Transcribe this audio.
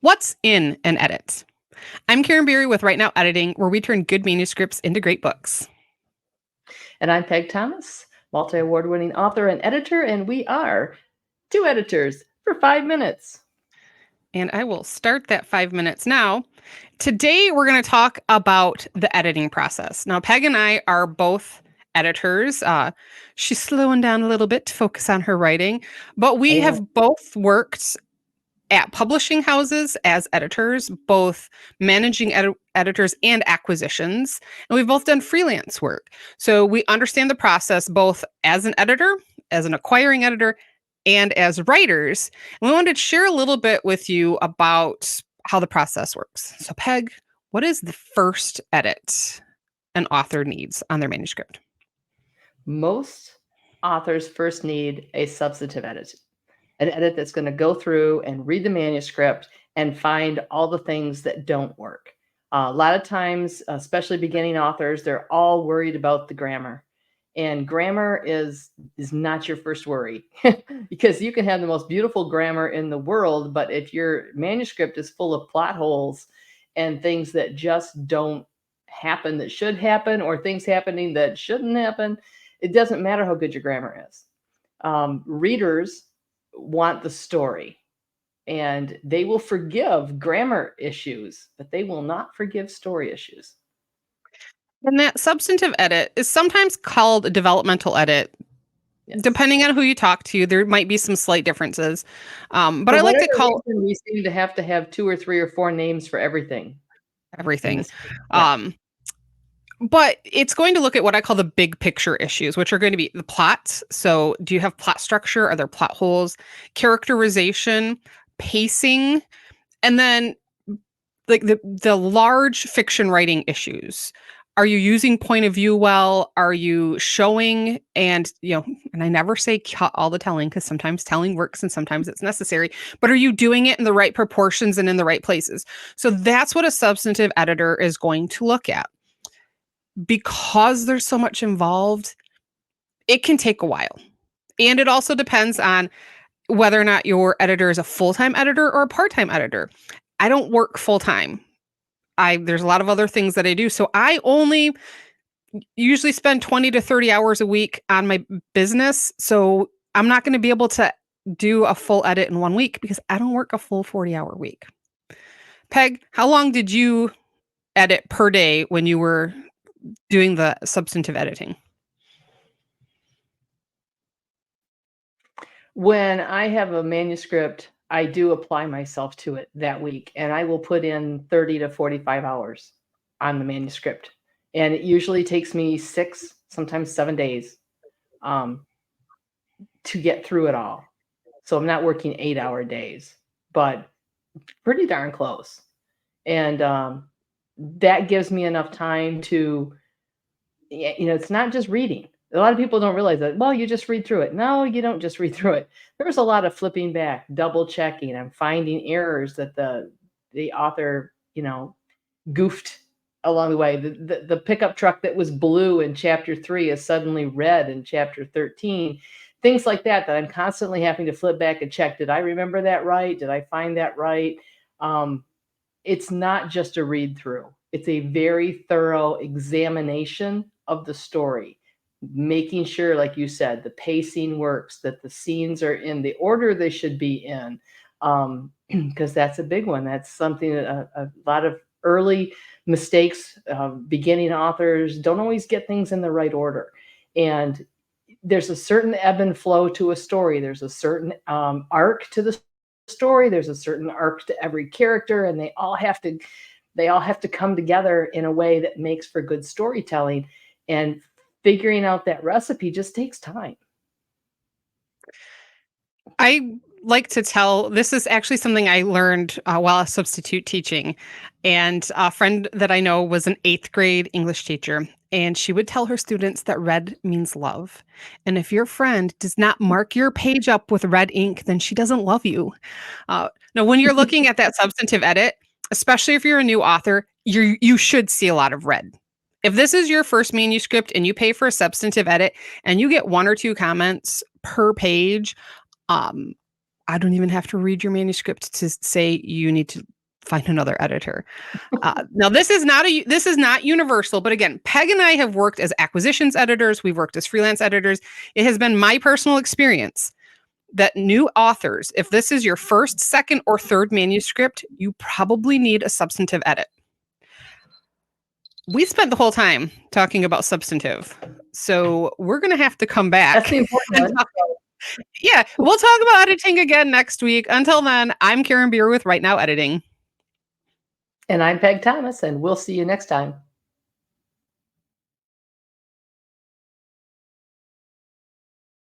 What's in an edit? I'm Karin with Right Now Editing, where we turn good manuscripts into great books. And I'm Pegg Thomas, multi-award winning author and editor, and we are two editors for 5 minutes. And I will start that 5 minutes now. Today, we're going to talk about the editing process. Now, Peg and I are both editors. She's slowing down a little bit to focus on her writing, but we have both worked at publishing houses as editors, both managing editors and acquisitions. And we've both done freelance work. So we understand the process both as an editor, as an acquiring editor, and as writers. And we wanted to share a little bit with you about how the process works. So, Peg, what is the first edit an author needs on their manuscript? Most authors first need a substantive edit, an edit that's going to go through and read the manuscript and find all the things that don't work. A lot of times, especially beginning authors, they're all worried about the grammar. And grammar is not your first worry because you can have the most beautiful grammar in the world, but if your manuscript is full of plot holes and things that just don't happen that should happen, or things happening that shouldn't happen, it doesn't matter how good your grammar is. Readers want the story, and they will forgive grammar issues, but they will not forgive story issues. And that substantive edit is sometimes called a developmental edit. Yes. Depending on who you talk to, there might be some slight differences. But I like to call it. We seem to have 2 or 3 or 4 names for everything. Yeah. But it's going to look at what I call the big picture issues, which are going to be the plots. So do you have plot structure? Are there plot holes? Characterization, pacing, and then like the large fiction writing issues. Are you using point of view well? Are you showing and I never say cut all the telling because sometimes telling works and sometimes it's necessary, but are you doing it in the right proportions and in the right places? So that's what a substantive editor is going to look at. Because there's so much involved, it can take a while. And it also depends on whether or not your editor is a full-time editor or a part-time editor. I don't work full-time. There's a lot of other things that I do. So I only usually spend 20 to 30 hours a week on my business. So I'm not going to be able to do a full edit in 1 week because I don't work a full 40-hour week. Peg, how long did you edit per day when you were doing the substantive editing? When I have a manuscript, I do apply myself to it that week, and I will put in 30 to 45 hours on the manuscript. And it usually takes me 6, sometimes 7 days to get through it all. So I'm not working 8-hour days, but pretty darn close. And that gives me enough time to, it's not just reading. A lot of people don't realize that, well, you just read through it. No, you don't just read through it. There's a lot of flipping back, double checking. I'm finding errors that the author, goofed along the way. The pickup truck that was blue in chapter 3 is suddenly red in chapter 13. Things like that I'm constantly having to flip back and check. Did I remember that right? Did I find that right? It's not just a read through. It's a very thorough examination of the story, making sure, like you said, the pacing works, that the scenes are in the order they should be in, because that's a big one. That's something that a lot of early mistakes, beginning authors don't always get things in the right order. And there's a certain ebb and flow to a story. There's a certain arc to the story. There's a certain arc to every character, and they all have to come together in a way that makes for good storytelling. And figuring out that recipe just takes time. I like to tell, this is actually something I learned while substitute teaching. And a friend that I know was an 8th grade English teacher, and she would tell her students that red means love. And if your friend does not mark your page up with red ink, then she doesn't love you. Now, when you're looking at that substantive edit, especially if you're a new author, you should see a lot of red. If this is your first manuscript and you pay for a substantive edit and you get 1 or 2 comments per page, I don't even have to read your manuscript to say you need to find another editor. Now, this is not universal, but again, Pegg and I have worked as acquisitions editors. We've worked as freelance editors. It has been my personal experience that new authors, if this is your first, second, or third manuscript, you probably need a substantive edit. We spent the whole time talking about substantive, so we're going to have to come back. That's the important one. Yeah, we'll talk about editing again next week. Until then, I'm Karin Beer with Right Now Editing. And I'm Peg Thomas, and we'll see you next time.